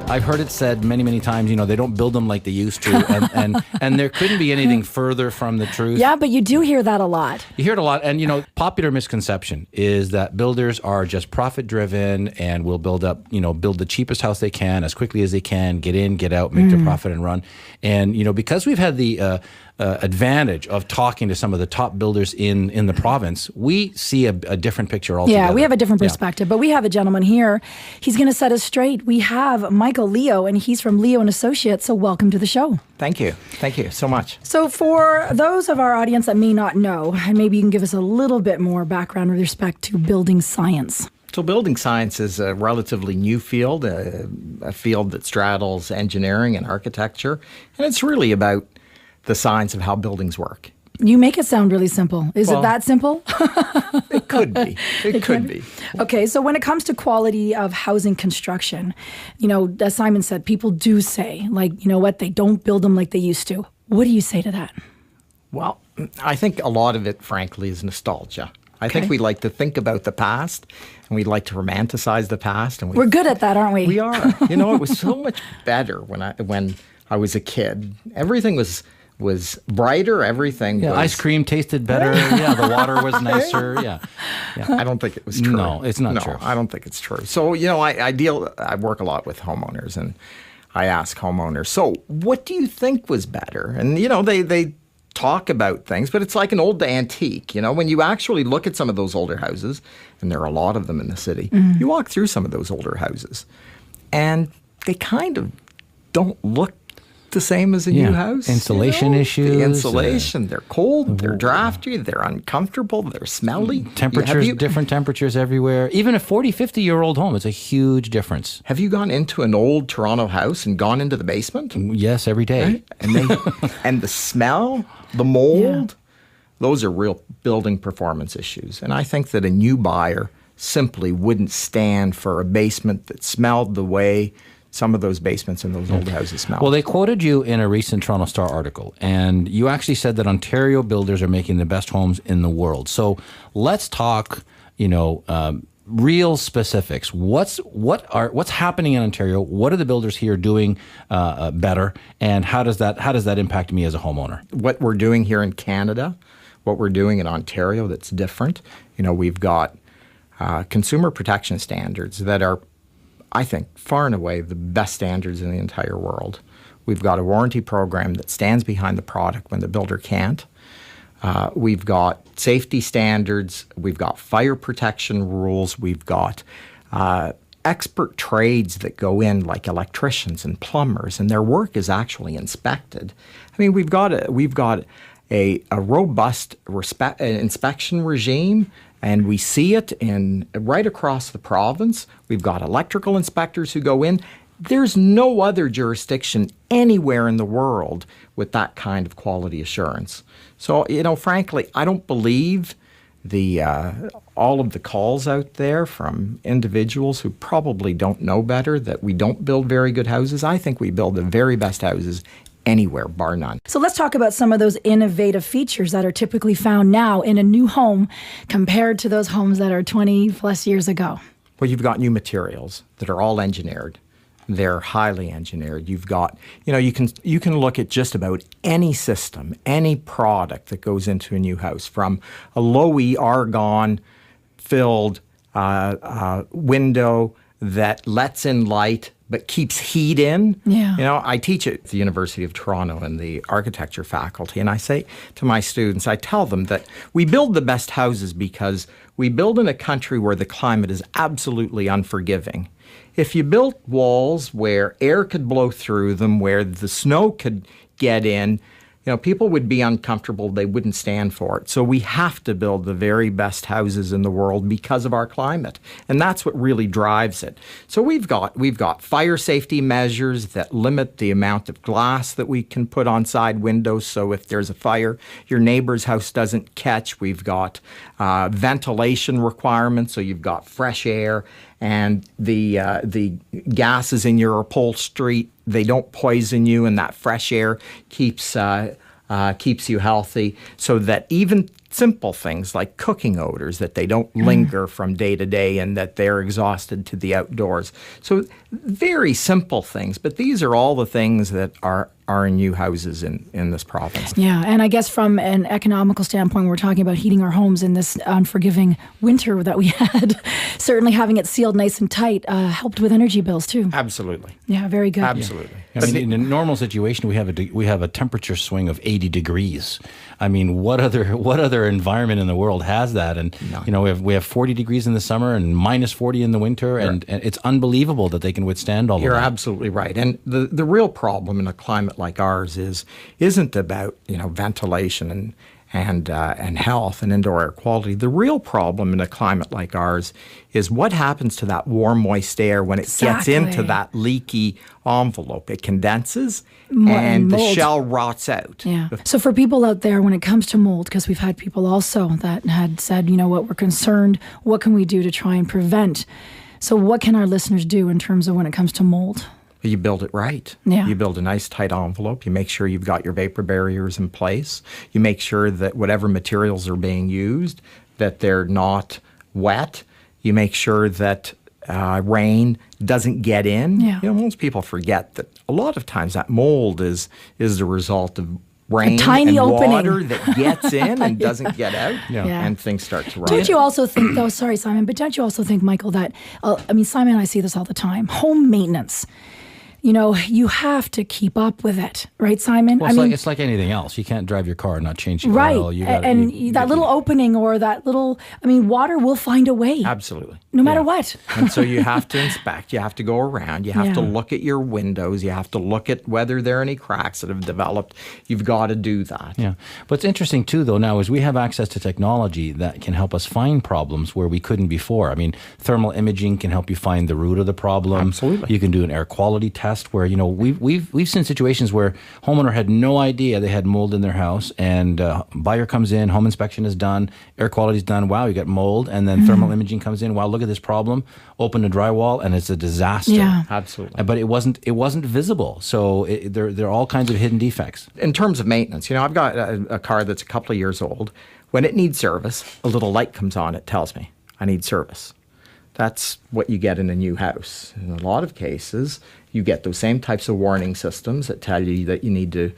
I've heard it said many, many times, they don't build them like they used to. And there couldn't be anything further from the truth. Yeah, but you do hear that a lot. You hear it a lot. And, popular misconception is that builders are just profit driven and will build the cheapest house they can as quickly as they can, get in, get out, make their profit and run. And, because we've had the advantage of talking to some of the top builders in the province, we see a different picture altogether. Yeah, we have a different perspective, but we have a gentleman here. He's going to set us straight. We have Michael Leo, and he's from Leo & Associates, so welcome to the show. Thank you. Thank you so much. So for those of our audience that may not know, and maybe you can give us a little bit more background with respect to building science. So building science is a relatively new field, a field that straddles engineering and architecture, and it's really about the science of how buildings work. You make it sound really simple. Is it that simple? It could be. It could be. Okay, so when it comes to quality of housing construction, as Simon said, people do say, they don't build them like they used to. What do you say to that? Well, I think a lot of it, frankly, is nostalgia. I think we like to think about the past, and we like to romanticize the past. And we're good at that, aren't we? We are. It was so much better when I was a kid. Everything was brighter. Everything was... Ice cream tasted better. The water was nicer. Yeah. I don't think it was true. No, it's not true. I don't think it's true. So, I work a lot with homeowners, and I ask homeowners, so what do you think was better? And, they talk about things, but it's like an old antique. When you actually look at some of those older houses, and there are a lot of them in the city, you walk through some of those older houses, and they kind of don't look the same as a new house. Insulation issues. The insulation, they're cold, they're drafty, they're uncomfortable, they're smelly. Different temperatures everywhere. Even a 40, 50-year-old home, it's a huge difference. Have you gone into an old Toronto house and gone into the basement? Yes, every day. Right? And the smell, the mold, those are real building performance issues. And I think that a new buyer simply wouldn't stand for a basement that smelled the way some of those basements in those old houses smell. Well, they quoted you in a recent Toronto Star article, and you actually said that Ontario builders are making the best homes in the world. So let's talk, real specifics. What's happening in Ontario? What are the builders here doing better, and how does that impact me as a homeowner? What we're doing here in Canada, what we're doing in Ontario that's different. We've got consumer protection standards that are, I think, far and away the best standards in the entire world. We've got a warranty program that stands behind the product when the builder can't. We've got safety standards. We've got fire protection rules. We've got expert trades that go in, like electricians and plumbers, and their work is actually inspected. I mean, we've got a robust inspection regime. And we see it right across the province. We've got electrical inspectors who go in. There's no other jurisdiction anywhere in the world with that kind of quality assurance. So, frankly, I don't believe all of the calls out there from individuals who probably don't know better that we don't build very good houses. I think we build the very best houses anywhere, bar none. So let's talk about some of those innovative features that are typically found now in a new home compared to those homes that are 20 plus years ago. Well, you've got new materials that are all engineered. They're highly engineered. You've got, you can look at just about any system, any product that goes into a new house, from a low-E argon filled window that lets in light but keeps heat in. Yeah. I teach at the University of Toronto in the architecture faculty, and I say to my students, I tell them that we build the best houses because we build in a country where the climate is absolutely unforgiving. If you built walls where air could blow through them, where the snow could get in, people would be uncomfortable. They wouldn't stand for it. So we have to build the very best houses in the world because of our climate. And that's what really drives it. So we've got fire safety measures that limit the amount of glass that we can put on side windows. So if there's a fire, your neighbor's house doesn't catch. We've got ventilation requirements. So you've got fresh air, and the gases in your upholstery, they don't poison you, and that fresh air keeps you healthy, so that even simple things like cooking odors, that they don't linger from day to day and that they're exhausted to the outdoors. So very simple things, but these are all the things that are in new houses in this province. Yeah, and I guess from an economical standpoint, we're talking about heating our homes in this unforgiving winter that we had. Certainly having it sealed nice and tight helped with energy bills too. Absolutely. Yeah, very good. Absolutely. I mean, in a normal situation, we have a temperature swing of 80 degrees. I mean, what other environment in the world has that? And None. you know, we have 40 degrees in the summer and minus 40 in the winter, and it's unbelievable that they can withstand all of that. You're absolutely right. And the real problem in a climate like ours isn't about, you know, ventilation and health and indoor air quality. The real problem in a climate like ours is what happens to that warm, moist air when it gets into that leaky envelope. It condenses and the shell rots out. Yeah. So for people out there, when it comes to mold, because we've had people also that had said, you know what, we're concerned, what can we do to try and prevent? So what can our listeners do in terms of when it comes to mold? You build it right. Yeah. You build a nice tight envelope. You make sure you've got your vapor barriers in place. You make sure that whatever materials are being used, that they're not wet. You make sure that rain doesn't get in. Yeah. You know, most people forget that a lot of times that mold is the result of rain tiny and opening. water that gets in and doesn't get out, Yeah. and things start to rot. Don't you also think, though, sorry, Simon, but don't you also think, Michael, that, I mean, Simon and I see this all the time, home maintenance. You know, you have to keep up with it, right, Simon? Well, it's like anything else. You can't drive your car and not change the right. oil. You gotta, and that little opening or that little, I mean, water will find a way. Absolutely. No matter what. And so you have to inspect, you have to go around, you have to Yeah. look at your windows, you have to look at whether there are any cracks that have developed. You've got to do that. Yeah. What's interesting, too, though, now is we have access to technology that can help us find problems where we couldn't before. I mean, thermal imaging can help you find the root of the problem. Absolutely. You can do an air quality test where, you know, we've seen situations where homeowner had no idea they had mold in their house, and buyer comes in, home inspection is done, air quality is done, wow, you got mold, and then thermal imaging comes in, wow, look at this problem, open the drywall, and it's a disaster. Yeah. Absolutely. But it wasn't visible, so there are all kinds of hidden defects. In terms of maintenance, you know, I've got a car that's a couple of years old. When it needs service, a little light comes on, it tells me I need service. That's what you get in a new house. In a lot of cases, you get those same types of warning systems that tell you that you need to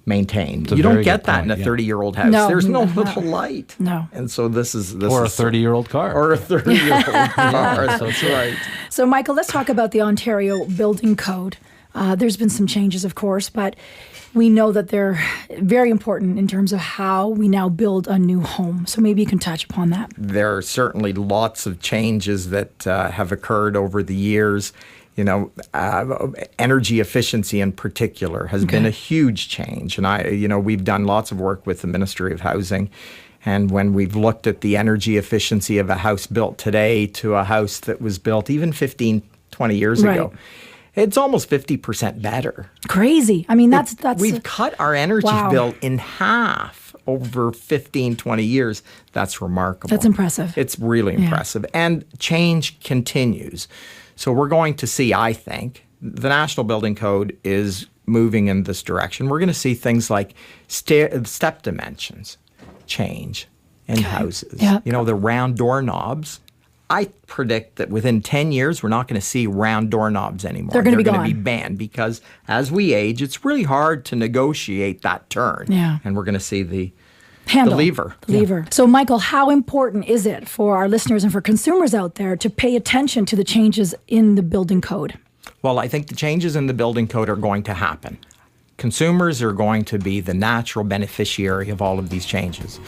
maintain. You don't get that in a 30-year-old house. No. There's no little light. No. And so this is Or a 30-year-old car. Or a 30-year-old car. That's right. So, Michael, let's talk about the Ontario Building Code. There's been some changes, of course, but we know that they're very important in terms of how we now build a new home. So maybe you can touch upon that. There are certainly lots of changes that have occurred over the years. You know, energy efficiency in particular has been a huge change. And we've done lots of work with the Ministry of Housing. And when we've looked at the energy efficiency of a house built today to a house that was built even 15, 20 years ago, it's almost 50% better. Crazy. I mean, that's We've cut our energy bill in half over 15, 20 years. That's remarkable. That's impressive. It's really impressive. And change continues. So we're going to see, I think, the National Building Code is moving in this direction. We're going to see things like step dimensions change in houses. Yeah. You know, the round doorknobs. I predict that within 10 years, we're not going to see round doorknobs anymore. They're going to be going gone. to be banned because as we age, it's really hard to negotiate that turn. Yeah. And we're going to see the handle. The lever. The lever. So, Michael, how important is it for our listeners and for consumers out there to pay attention to the changes in the building code? Well, I think the changes in the building code are going to happen. Consumers are going to be the natural beneficiary of all of these changes.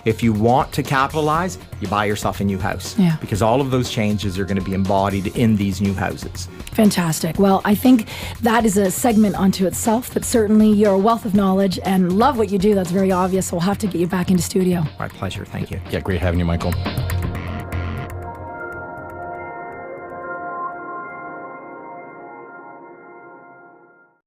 If you want to capitalize, you buy yourself a new house. Yeah. Because all of those changes are going to be embodied in these new houses. Fantastic. Well, I think that is a segment unto itself, but certainly you're a wealth of knowledge and love what you do. That's very obvious. So we'll have to get you back into studio. My pleasure. Thank you. Yeah, great having you, Michael.